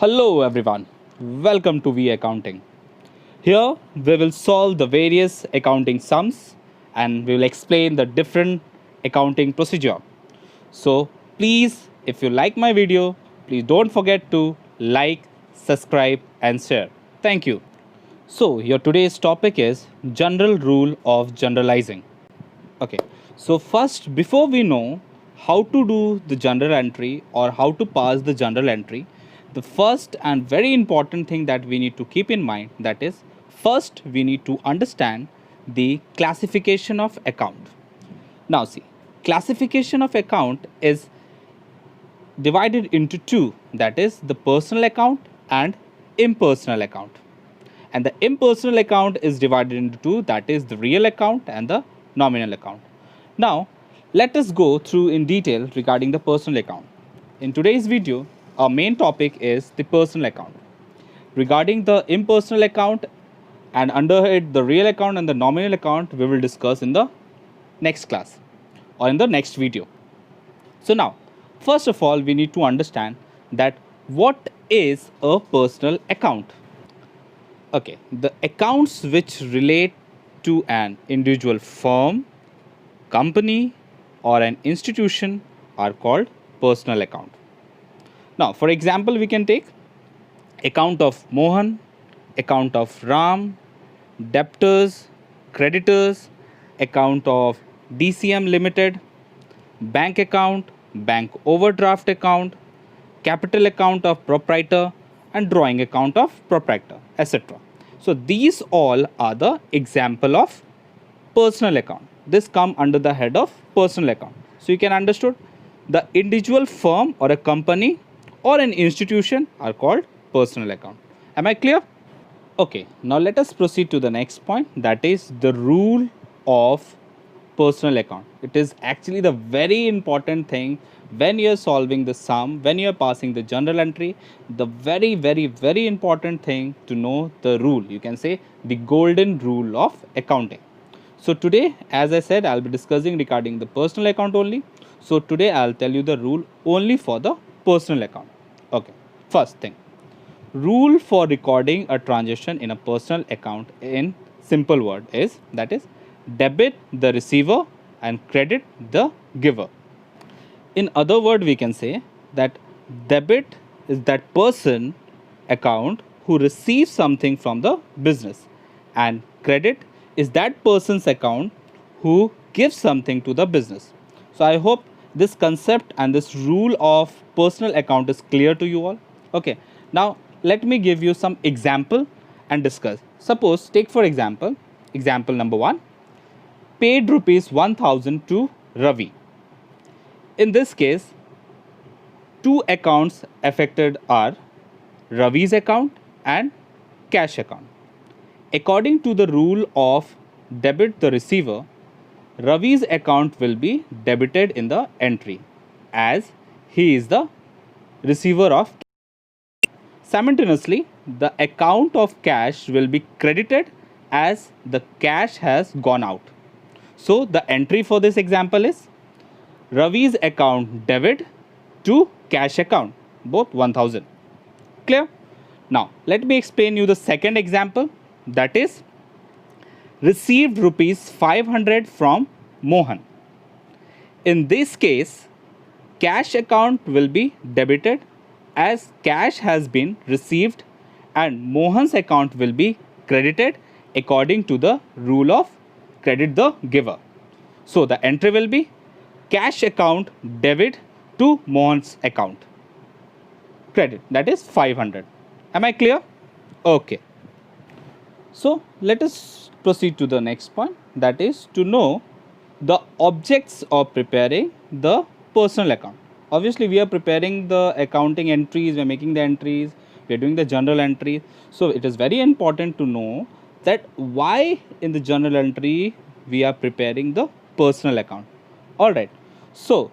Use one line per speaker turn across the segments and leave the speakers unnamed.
Hello everyone, welcome to V Accounting. Here we will solve the various accounting sums and we will explain the different accounting procedure. So please, if you like my video, please don't forget to like, subscribe and share. Thank you. So your today's topic is general rule of generalizing. Okay, so first, before we know how to do the journal entry or how to pass the journal entry, the first and very important thing that we need to keep in mind, that is, first we need to understand the classification of account. Now see, classification of account is divided into two, that is the personal account and impersonal account. And the impersonal account is divided into two, that is the real account and the nominal account. Now let us go through in detail regarding the personal account. In today's video, our main topic is the personal account. Regarding the impersonal account and under it the real account and the nominal account, we will discuss in the next class or in the next video. So now, first of all, we need to understand that what is a personal account. Okay, the accounts which relate to an individual firm, company or an institution are called personal account. Now, for example, we can take account of Mohan, account of Ram, debtors, creditors, account of DCM Limited, bank account, bank overdraft account, capital account of proprietor and drawing account of proprietor, etc. So these all are the example of personal account. This come under the head of personal account. So you can understood the individual firm or a company or an institution are called personal account. Am I clear? Okay, now let us proceed to the next point, that is the rule of personal account. It is actually the very important thing when you are solving the sum, when you are passing the journal entry, the very important thing to know the rule. You can say the golden rule of accounting. So today, as I said, I'll be discussing regarding the personal account only. So today I'll tell you the rule only for the personal account. Okay, first thing, rule for recording a transaction in a personal account in simple word is, that is, debit the receiver and credit the giver. In other word, we can say that debit is that person account who receives something from the business and credit is that person's account who gives something to the business. So I hope this concept and this rule of personal account is clear to you all. Okay, now let me give you some example and discuss. Suppose, take for example, example number 1, paid rupees 1000 to Ravi. In this case, two accounts affected are Ravi's account and cash account. According to the rule of debit the receiver, Ravi's account will be debited in the entry as he is the receiver of. Simultaneously, the account of cash will be credited as the cash has gone out. So the entry for this example is Ravi's account debit to cash account, both 1000. Clear? Now let me explain you the second example, that is received rupees 500 from Mohan. In this case, cash account will be debited as cash has been received and Mohan's account will be credited according to the rule of credit the giver. So the entry will be cash account debit to Mohan's account credit, that is 500. Am I clear? Okay. So let us proceed to the next point, that is to know the objects of preparing the personal account. Obviously we are preparing the accounting entries, we are making the entries, we are doing the journal entry. So it is very important to know that why in the journal entry we are preparing the personal account. Alright, so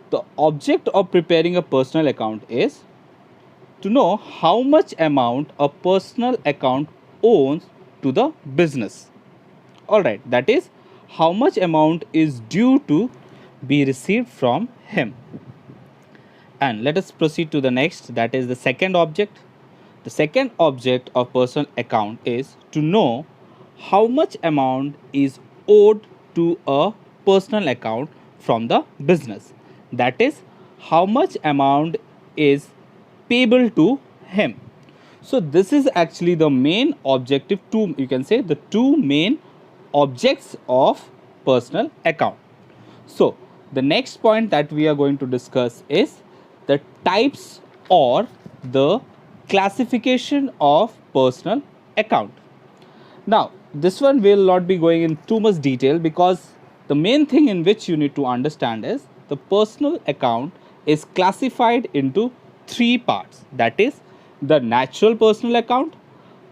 the object of preparing a personal account is to know how much amount a personal account owns to the business. Alright, that is how much amount is due to be received from him. And let us proceed to the next, that is the second object. The second object of personal account is to know how much amount is owed to a personal account from the business. That is, how much amount is payable to him. So this is actually the main objective, two, you can say the two main objects of personal account. So the next point that we are going to discuss is the types or the classification of personal account. Now, this one will not be going in too much detail, because the main thing in which you need to understand is the personal account is classified into three parts. That is the natural personal account,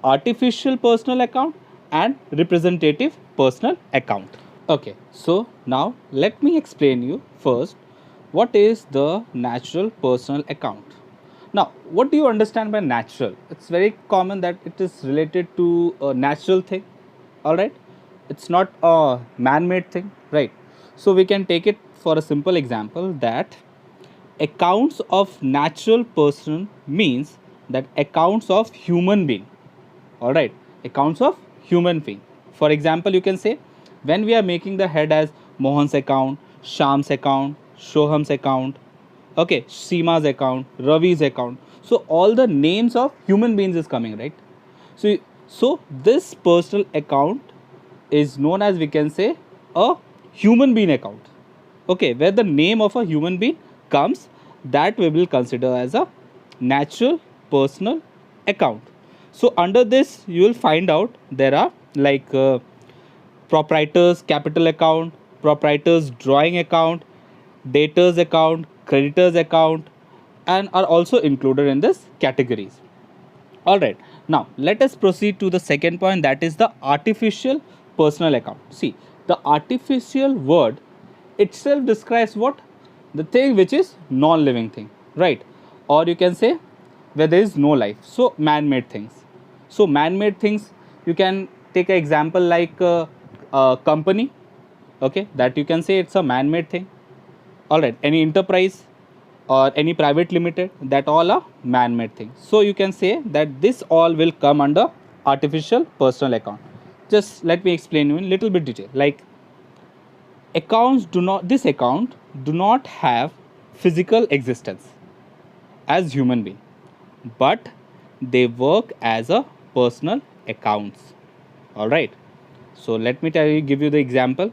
artificial personal account, and representative personal account. Okay, so now let me explain you first what is the natural personal account. Now, what do you understand by natural? It's very common that it is related to a natural thing, all right? It's not a man-made thing, right? So we can take it for a simple example that accounts of natural person means that accounts of human being, all right, accounts of human being. For example, you can say when we are making the head as Mohan's account, Sham's account, Shoham's account, okay, Seema's account, Ravi's account, so all the names of human beings is coming, right? So this personal account is known as, we can say, a human being account, okay, where the name of a human being comes, that we will consider as a natural personal account. So under this you will find out there are like proprietor's capital account, proprietor's drawing account, debtor's account, creditor's account, and are also included in this categories. All right, now let us proceed to the second point, that is the artificial personal account. See, the artificial word itself describes what? The thing which is non-living thing, right? Or you can say where there is no life, so man-made things. So man-made things, you can take an example like a company, okay, that you can say it's a man-made thing. All right, any enterprise or any private limited, that all are man-made things. So you can say that this all will come under artificial personal account. Just let me explain you in little bit detail. Like accounts do not, this account do not have physical existence as human being, but they work as a personal accounts. All right, so let me tell you, give you the example,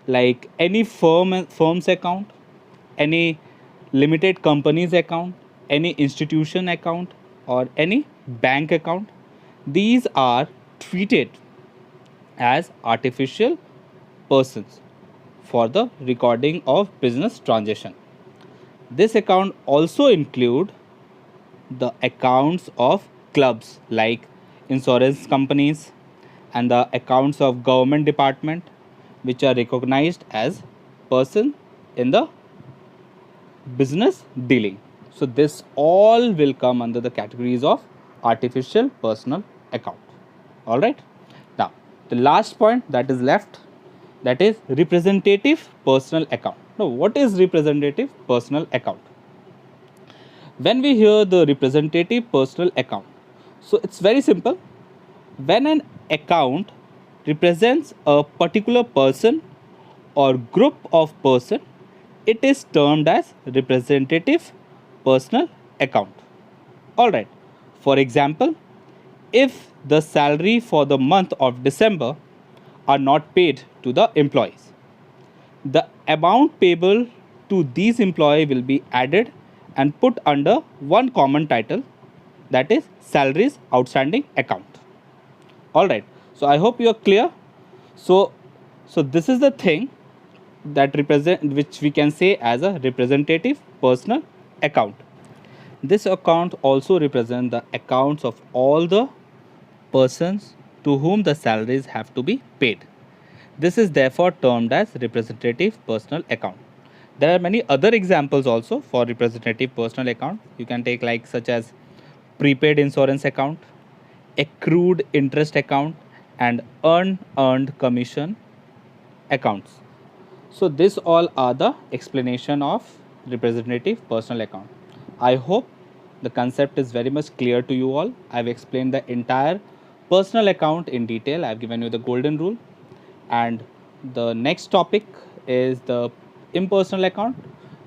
like any firm's account, any limited company's account, any institution account, or any bank account. These are treated as artificial persons for the recording of business transaction. This account also include the accounts of clubs like insurance companies and the accounts of government department, which are recognized as person in the business dealing. So this all will come under the categories of artificial personal account. All right, now the last point that is left, that is representative personal account. Now what is representative personal account? When we hear the representative personal account, so it's very simple. When an account represents a particular person or group of person, it is termed as representative personal account. All right, for example, if the salary for the month of December are not paid to the employees, the amount payable to these employees will be added and put under one common title, that is salaries outstanding account. All right, so I hope you are clear. So this is the thing that represent, which we can say as a representative personal account. This account also represents the accounts of all the persons to whom the salaries have to be paid. This is therefore termed as representative personal account. There are many other examples also for representative personal account. You can take like such as prepaid insurance account, accrued interest account, and unearned commission accounts. So this all are the explanation of representative personal account. I hope the concept is very much clear to you all. I've explained the entire personal account in detail. I've given you the golden rule. And the next topic is the impersonal account,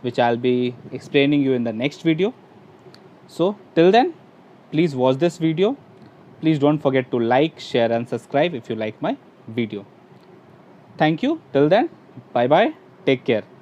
which I'll be explaining you in the next video. So till then, please watch this video. Please don't forget to like, share and subscribe if you like my video. Thank you. Till then, bye bye. Take care.